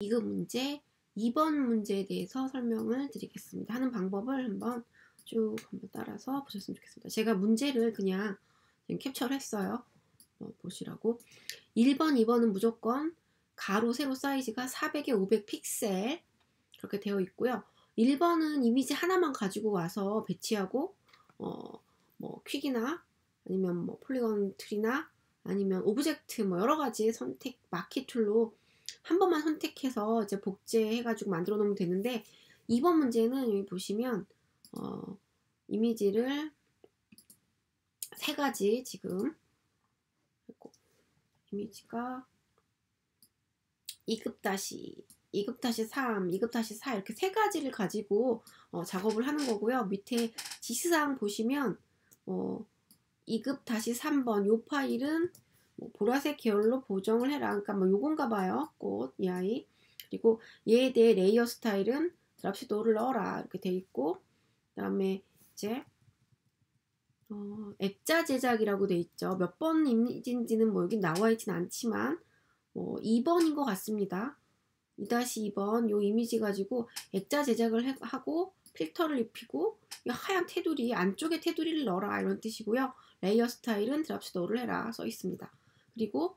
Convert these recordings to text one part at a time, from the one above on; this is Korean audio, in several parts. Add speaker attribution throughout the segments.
Speaker 1: 2급 문제 2번 문제에 대해서 설명을 드리겠습니다. 하는 방법을 한번 따라서 보셨으면 좋겠습니다. 제가 문제를 그냥 캡처를 했어요. 보시라고. 1번, 2번은 무조건 가로, 세로 사이즈가 400에 500 픽셀 그렇게 되어 있고요. 1번은 이미지 하나만 가지고 와서 배치하고 뭐 퀵이나 아니면 뭐 폴리건 트리나 아니면 오브젝트 뭐 여러 가지 선택 마키 툴로 한 번만 선택해서 이제 복제해가지고 만들어 놓으면 되는데 2번 문제는 여기 보시면 이미지를 세 가지 지금 이미지가 2급 다시 2급 다시 3, 2급 다시 4 이렇게 세 가지를 가지고 작업을 하는 거고요. 밑에 지시사항 보시면 2급 다시 3번 요 파일은 뭐 보라색 계열로 보정을 해라. 그러니까 뭐 요건가 봐요. 꽃, 이 아이. 그리고 얘에 대해 레이어 스타일은 드랍시도를 넣어라. 이렇게 돼 있고 그 다음에 이제 액자 제작이라고 돼 있죠. 몇 번 이미지인지는 뭐 여기 나와 있진 않지만 2번인 것 같습니다. 2-2번 요 이미지 가지고 액자 제작을 하고 필터를 입히고 이 하얀 테두리 안쪽에 테두리를 넣어라 이런 뜻이고요. 레이어 스타일은 드랍시도를 해라 써 있습니다. 그리고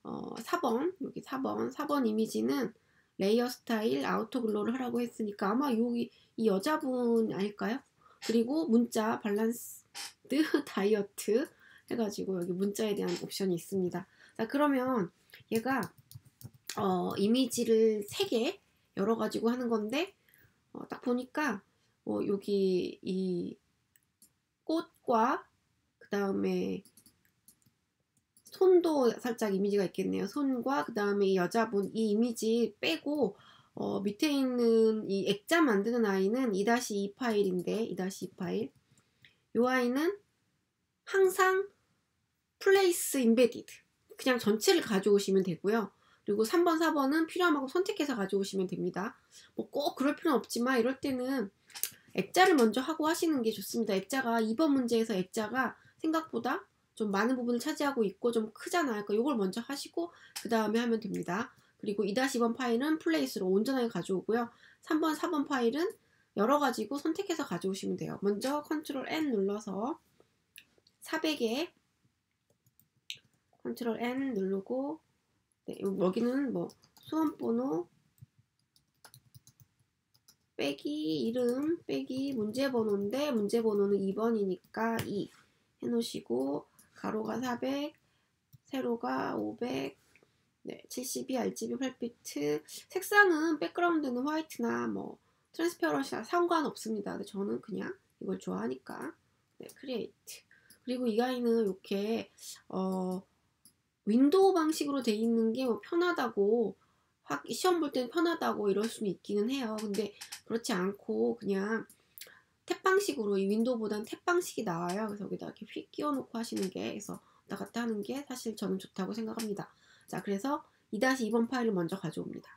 Speaker 1: 4번 여기 4번 이미지는 레이어 스타일 아우터 글로를 하라고 했으니까 아마 여기 이 여자분 아닐까요? 그리고 문자 밸런스 다이어트 해가지고 여기 문자에 대한 옵션이 있습니다. 자 그러면 얘가 이미지를 3개 열어가지고 하는 건데 딱 보니까 여기 이 꽃과 그 다음에 손도 살짝 이미지가 있겠네요. 손과 그 다음에 이 여자분 이 이미지 빼고 밑에 있는 이 액자 만드는 아이는 2-2 파일인데 2-2 파일 이 아이는 항상 플레이스 인베디드 그냥 전체를 가져오시면 되고요. 그리고 3번, 4번은 필요한 만큼 선택해서 가져오시면 됩니다. 뭐 꼭 그럴 필요는 없지만 이럴 때는 액자를 먼저 하고 하시는 게 좋습니다. 액자가 2번 문제에서 액자가 생각보다 좀 많은 부분을 차지하고 있고 좀 크잖아요. 그러니까 이걸 먼저 하시고 그 다음에 하면 됩니다. 그리고 2-2번 파일은 플레이스로 온전하게 가져오고요. 3번, 4번 파일은 여러 가지고 선택해서 가져오시면 돼요. 먼저 컨트롤 N 눌러서 400에 컨트롤 N 누르고 네, 여기는 뭐 수험번호 빼기 이름 빼기 문제번호인데 문제번호는 2번이니까 2 해놓으시고 가로가 400 세로가 500 네, 72 RGB 8비트 색상은 백그라운드는 화이트나 뭐 트랜스페어런시나 상관없습니다. 근데 저는 그냥 이걸 좋아하니까 네, 크리에이트 그리고 이 아이는 이렇게 윈도우 방식으로 돼 있는 게 뭐 편하다고 시험 볼 때는 편하다고 이럴 수는 있기는 해요. 근데 그렇지 않고 그냥 탭 방식으로 이 윈도우보다는 탭 방식이 나와요. 그래서 여기다 이렇게 휙 끼워 놓고 하시는 게 그래서 왔다 갔다 하는 게 사실 저는 좋다고 생각합니다. 자 그래서 2-2번 파일을 먼저 가져옵니다.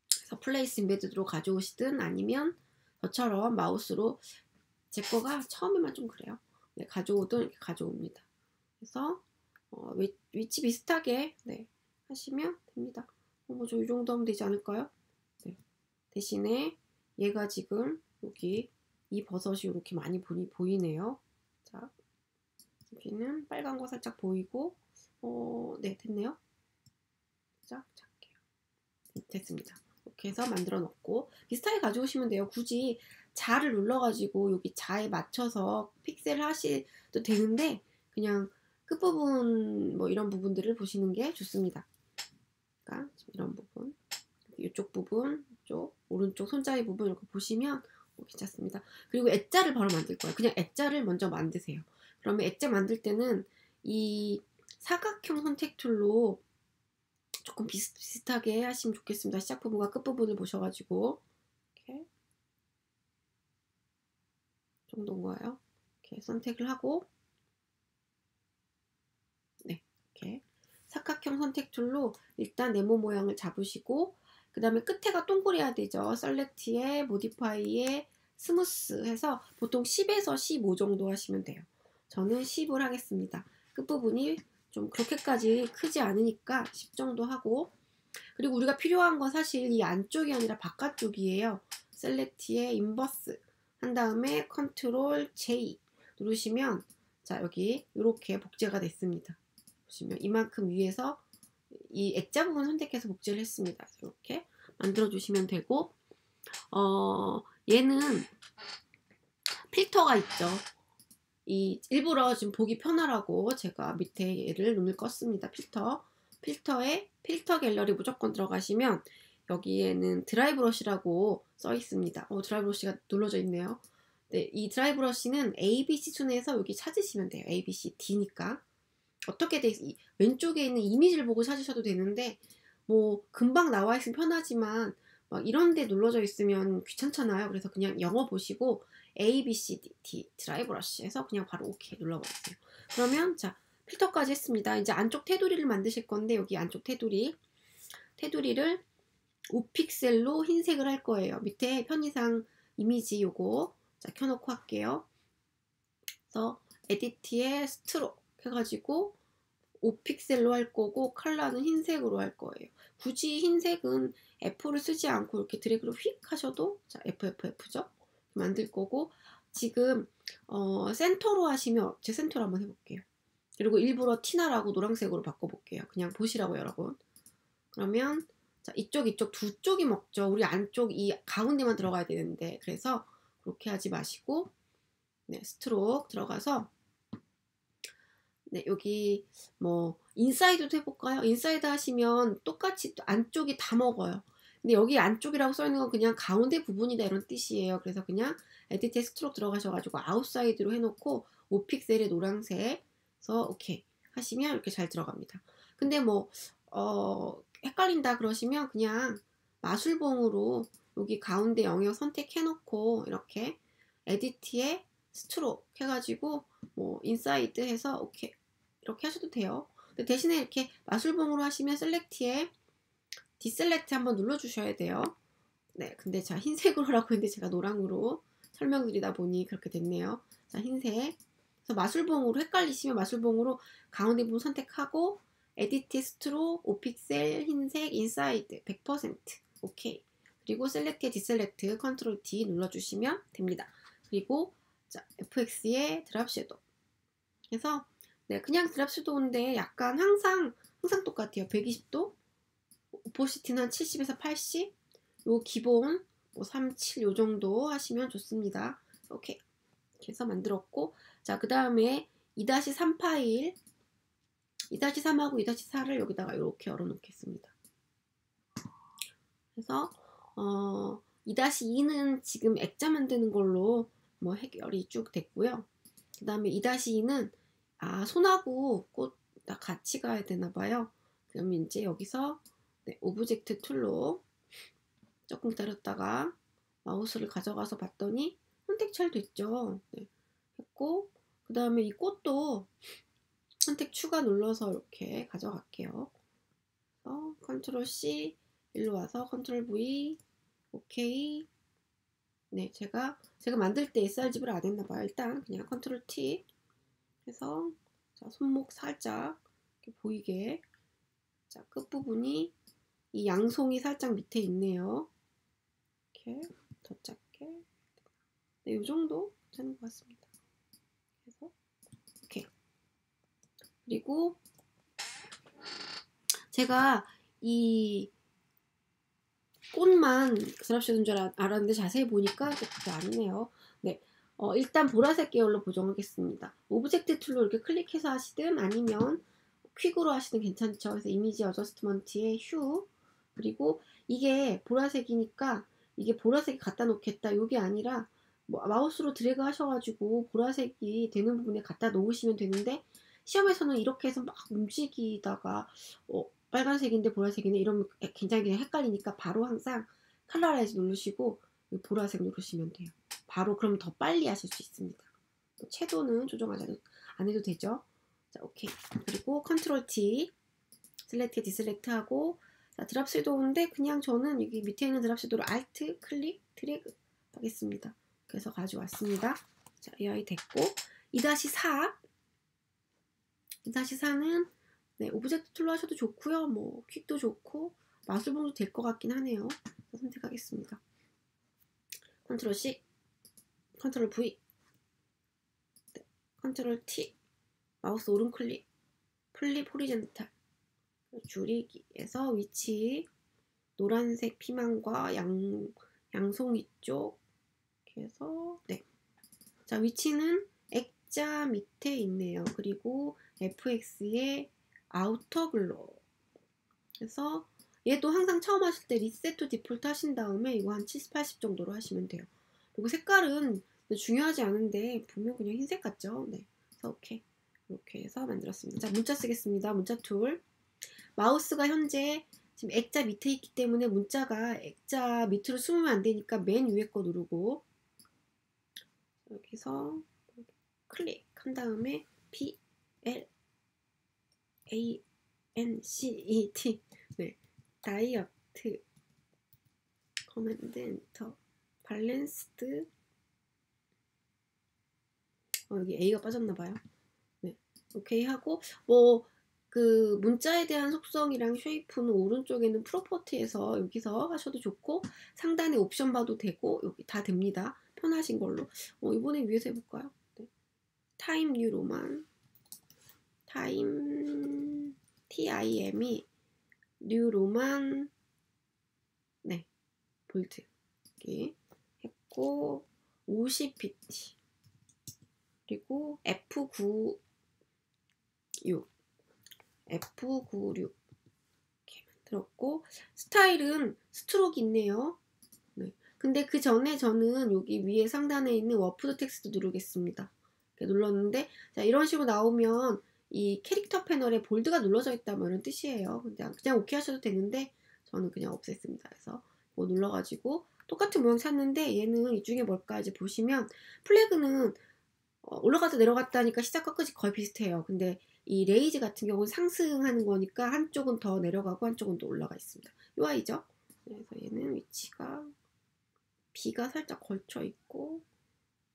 Speaker 1: 그래서 플레이스 인베드로 가져오시든 아니면 저처럼 마우스로 제 거가 처음에만 좀 그래요. 네, 가져오든 이렇게 가져옵니다. 그래서 위치 비슷하게 네, 하시면 됩니다. 저 이 정도 하면 되지 않을까요? 네. 대신에 얘가 지금 여기 이 버섯이 이렇게 많이 보이네요. 자, 여기는 빨간 거 살짝 보이고 네, 됐네요. 살짝 작게요. 됐습니다. 이렇게 해서 만들어 놓고 비슷하게 가져오시면 돼요. 굳이 자를 눌러가지고 여기 자에 맞춰서 픽셀 하셔도 되는데 그냥 끝부분 뭐 이런 부분들을 보시는 게 좋습니다. 그러니까 이런 부분, 이쪽 부분, 이쪽 오른쪽 손잡이 부분 이렇게 보시면 괜찮습니다. 그리고 액자를 바로 만들 거예요. 그냥 액자를 먼저 만드세요. 그러면 액자 만들 때는 이 사각형 선택 툴로 조금 비슷하게 하시면 좋겠습니다. 시작 부분과 끝 부분을 보셔가지고 이렇게 정도인 거예요. 이렇게 선택을 하고 네, 이렇게 사각형 선택 툴로 일단 네모 모양을 잡으시고 그 다음에 끝에가 동그래야 되죠. 셀렉트에 모디파이에 스무스 해서 보통 10에서 15 정도 하시면 돼요. 저는 10을 하겠습니다. 끝부분이 좀 그렇게까지 크지 않으니까 10 정도 하고 그리고 우리가 필요한 건 사실 이 안쪽이 아니라 바깥쪽이에요. 셀렉트에 인버스 한 다음에 컨트롤 J 누르시면 자 여기 이렇게 복제가 됐습니다. 보시면 이만큼 위에서 이 액자 부분 선택해서 복제를 했습니다. 이렇게 만들어 주시면 되고 얘는 필터가 있죠. 이 일부러 지금 보기 편하라고 제가 밑에 얘를 눈을 껐습니다. 필터에 필터 갤러리 무조건 들어가시면 여기에는 드라이 브러쉬라고 써 있습니다. 드라이 브러쉬가 눌러져 있네요. 네, 이 드라이 브러쉬는 ABC 순에서 여기 찾으시면 돼요. A, B, C, D니까 어떻게 돼 왼쪽에 있는 이미지를 보고 찾으셔도 되는데 뭐 금방 나와 있으면 편하지만 막 이런 데 눌러져 있으면 귀찮잖아요. 그래서 그냥 영어 보시고 A, B, C, D 드라이 브러쉬에서 그냥 바로 OK 눌러버리세요. 그러면 자 필터까지 했습니다. 이제 안쪽 테두리를 만드실 건데 여기 안쪽 테두리를 5픽셀로 흰색을 할 거예요. 밑에 편의상 이미지 요거 자 켜놓고 할게요. 그래서 에디트에 스트로크 해가지고 5픽셀로 할 거고 컬러는 흰색으로 할 거예요. 굳이 흰색은 F를 쓰지 않고 이렇게 드래그를 휙 하셔도 자 FFF죠. 만들 거고 지금 센터로 하시면 제 센터로 한번 해볼게요. 그리고 일부러 티나라고 노란색으로 바꿔볼게요. 그냥 보시라고 여러분. 그러면 자 이쪽 두 쪽이 먹죠. 우리 안쪽 이 가운데만 들어가야 되는데 그래서 그렇게 하지 마시고 네 스트로크 들어가서 네 여기 뭐 인사이드도 해볼까요? 인사이드 하시면 똑같이 안쪽이 다 먹어요. 근데 여기 안쪽이라고 써있는 건 그냥 가운데 부분이다 이런 뜻이에요. 그래서 그냥 에디트에 스트로크 들어가셔가지고 아웃사이드로 해놓고 5픽셀의 노란색 그래서 오케이 하시면 이렇게 잘 들어갑니다. 근데 뭐 헷갈린다 그러시면 그냥 마술봉으로 여기 가운데 영역 선택해놓고 이렇게 에디트에 스트로크 해가지고 뭐 인사이드 해서 오케이 이렇게 하셔도 돼요. 근데 대신에 이렇게 마술봉으로 하시면 셀렉트에 디셀렉트 한번 눌러주셔야 돼요. 네, 근데 자 흰색으로 하라고 했는데 제가 노랑으로 설명드리다 보니 그렇게 됐네요. 자 흰색. 그래서 마술봉으로 헷갈리시면 마술봉으로 가운데 부분 선택하고 에디트 스트로크 5픽셀 흰색 인사이드 100% 오케이. 그리고 셀렉트 디셀렉트 컨트롤 D 눌러주시면 됩니다. 그리고 자 FX의 드랍 섀도우. 그래서 네 그냥 드랍 섀도우인데 약간 항상 똑같아요. 120도 오포시티는 한 70에서 80 요 기본 뭐 37 요 정도 하시면 좋습니다. 오케이 이렇게 해서 만들었고 자 그 다음에 2-3 파일 2-3하고 2-4를 여기다가 이렇게 열어 놓겠습니다. 그래서 2-2는 지금 액자 만드는 걸로 뭐 해결이 쭉 됐고요. 그 다음에 2-2는 손하고 꽃 다 같이 가야 되나 봐요. 그러면 이제 여기서 네, 오브젝트 툴로 조금 기다렸다가 마우스를 가져가서 봤더니 선택 잘 됐죠. 네, 했고 그 다음에 이 꽃도 선택 추가 눌러서 이렇게 가져갈게요. 컨트롤 C 일로 와서 컨트롤 V 오케이. 네 제가 만들 때 SR집을 안 했나봐요. 일단 그냥 컨트롤 T 해서 자, 손목 살짝 이렇게 보이게 자 끝부분이 이 양송이 살짝 밑에 있네요. 이렇게 더 작게 네, 이 정도 괜찮은 것 같습니다. 그래서 오케이. 그리고 제가 이 꽃만 드랍 섀도우인 줄 알았는데 자세히 보니까 그렇게 아니네요. 네, 일단 보라색 계열로 보정하겠습니다. 오브젝트 툴로 이렇게 클릭해서 하시든 아니면 퀵으로 하시든 괜찮죠. 그래서 이미지 어저스트먼트에 휴 그리고 이게 보라색이니까 이게 보라색이 갖다 놓겠다 이게 아니라 뭐 마우스로 드래그 하셔가지고 보라색이 되는 부분에 갖다 놓으시면 되는데 시험에서는 이렇게 해서 막 움직이다가 빨간색인데 보라색이네 이러면 굉장히 헷갈리니까 바로 항상 컬러라이즈 누르시고 보라색 누르시면 돼요. 바로 그럼 더 빨리 하실 수 있습니다. 채도는 조정하지 안 해도 되죠. 자 오케이. 그리고 컨트롤 T 셀렉트 디셀렉트 하고 자, 드랍 섀도우인데 그냥 저는 여기 밑에 있는 드랍 섀도우를 알트 클릭 드래그 하겠습니다. 그래서 가져왔습니다. 자, 이 아이 됐고 2-4는 네, 오브젝트 툴로 하셔도 좋고요. 뭐 퀵도 좋고 마술봉도 될 것 같긴 하네요. 선택하겠습니다. 컨트롤 C, 컨트롤 V, 네. 컨트롤 T, 마우스 오른 클릭, 플립 호리젠탈, 줄이기에서 위치, 노란색 피망과 양송이 쪽, 이렇게 해서, 네. 자, 위치는 액자 밑에 있네요. 그리고 FX의 아우터 글로. 그래서 얘도 항상 처음 하실 때 리셋 투 디폴트 하신 다음에 이거 한 70, 80 정도로 하시면 돼요. 그리고 색깔은 중요하지 않은데 보면 그냥 흰색 같죠? 네. 그래서 오케이. 이렇게 해서 만들었습니다. 자, 문자 쓰겠습니다. 문자 툴. 마우스가 현재 지금 액자 밑에 있기 때문에 문자가 액자 밑으로 숨으면 안 되니까 맨 위에 거 누르고 여기서 클릭한 다음에 P, L, A, N, C, E, T. 네. 다이어트, 커맨드 엔터, 밸런스드, 여기 A가 빠졌나봐요. 네, 오케이 하고 그 문자에 대한 속성이랑 쉐이프는 오른쪽에는 프로퍼티에서 여기서 하셔도 좋고 상단에 옵션 봐도 되고 여기 다 됩니다. 편하신 걸로. 이번에 위에서 해볼까요? 네. 타임 뉴 로만, 타임 TIM이 뉴 로만, 네, 볼트 여기 했고 50pt 그리고 F96 이렇게 만들었고 스타일은 스트로크 있네요. 네. 근데 그 전에 저는 여기 위에 상단에 있는 워프드 텍스트 누르겠습니다. 이렇게 눌렀는데 자, 이런 식으로 나오면 이 캐릭터 패널에 볼드가 눌러져 있다 뭐 이런 뜻이에요. 그냥 오케이 하셔도 되는데 저는 그냥 없앴습니다. 그래서 이거 눌러가지고 똑같은 모양 찾는데 얘는 이 중에 뭘까 이제 보시면 플래그는 올라갔다 내려갔다 하니까 시작과 끝이 거의 비슷해요. 근데 이 레이즈 같은 경우는 상승하는 거니까 한쪽은 더 내려가고 한쪽은 더 올라가 있습니다. 이 아이죠. 그래서 얘는 위치가 B가 살짝 걸쳐 있고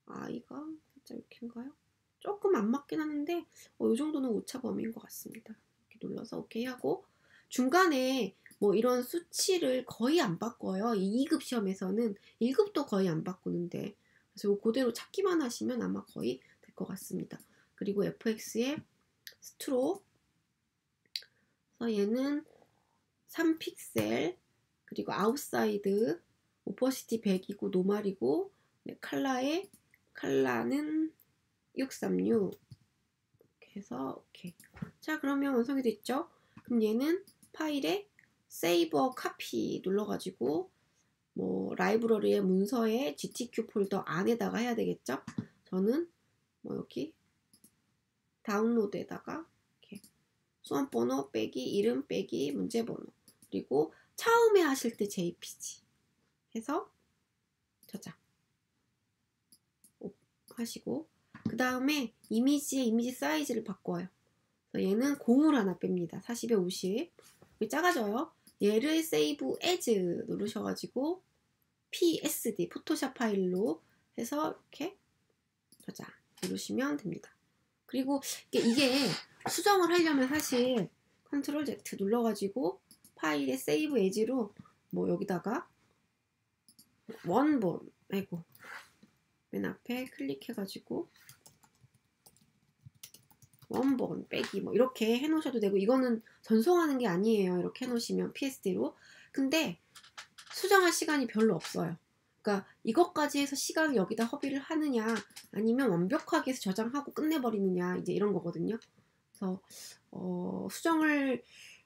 Speaker 1: I가 살짝 이렇게인가요? 조금 안 맞긴 하는데 이 정도는 오차 범위인 것 같습니다. 이렇게 눌러서 오케이 하고 중간에 뭐 이런 수치를 거의 안 바꿔요. 이 2급 시험에서는 1급도 거의 안 바꾸는데 그래서 그대로 찾기만 하시면 아마 거의 될 것 같습니다. 그리고 FX의 스트로 그래서 얘는 3픽셀 그리고 아웃사이드 오퍼시티 100이고 노말이고 네, 칼라는 636 이렇게 해서 오케이. 자, 그러면 완성이 됐죠? 그럼 얘는 파일에 세이버 카피 눌러가지고 뭐 라이브러리의 문서에 GTQ 폴더 안에다가 해야 되겠죠? 저는 뭐 여기 다운로드에다가 이렇게 수험번호 빼기 이름 빼기 문제번호 그리고 처음에 하실 때 JPG 해서 저장 하시고 그 다음에 이미지의 이미지 사이즈를 바꿔요. 그래서 얘는 공을 하나 뺍니다. 40에 50 작아져요. 얘를 세이브 에즈 누르셔가지고 PSD 포토샵 파일로 해서 이렇게 저장 누르시면 됩니다. 그리고 이게 수정을 하려면 사실 컨트롤 Z 눌러가지고 파일에 세이브 에즈로 뭐 여기다가 원본 아이고 맨 앞에 클릭해가지고 원본 빼기 뭐 이렇게 해놓으셔도 되고 이거는 전송하는 게 아니에요. 이렇게 해놓으시면 PSD로. 근데 수정할 시간이 별로 없어요. 그러니까 이것까지 해서 시간을 여기다 허비를 하느냐 아니면 완벽하게 해서 저장하고 끝내버리느냐 이제 이런 거거든요. 그래서 수정을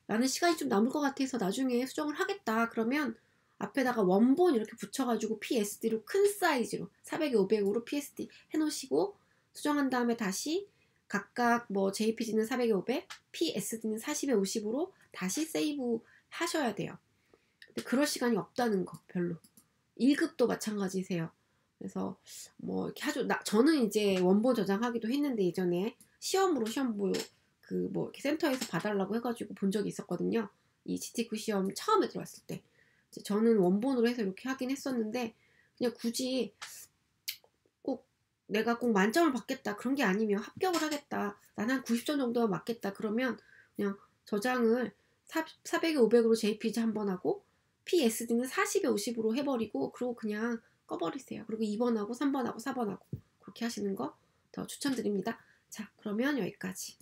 Speaker 1: 나는 시간이 좀 남을 것 같아서 나중에 수정을 하겠다 그러면 앞에다가 원본 이렇게 붙여가지고 PSD로 큰 사이즈로 400에 500으로 PSD 해놓으시고 수정한 다음에 다시 각각 뭐 JPG는 400에 500, PSD는 40에 50으로 다시 세이브 하셔야 돼요. 근데 그럴 시간이 없다는 거 별로. 1급도 마찬가지세요. 그래서 뭐 이렇게 하죠. 저는 이제 원본 저장하기도 했는데 예전에 시험으로 시험보 그 뭐 이렇게 센터에서 봐달라고 해가지고 본 적이 있었거든요. 이 GTQ 시험 처음에 들어왔을 때. 저는 원본으로 해서 이렇게 하긴 했었는데 그냥 굳이 꼭 내가 꼭 만점을 받겠다 그런 게 아니면 합격을 하겠다 난 한 90점 정도가 맞겠다 그러면 그냥 저장을 400에 500으로 JPG 한 번 하고 PSD는 40에 50으로 해버리고 그리고 그냥 꺼버리세요. 그리고 2번하고 3번하고 4번하고 그렇게 하시는 거 더 추천드립니다. 자, 그러면 여기까지.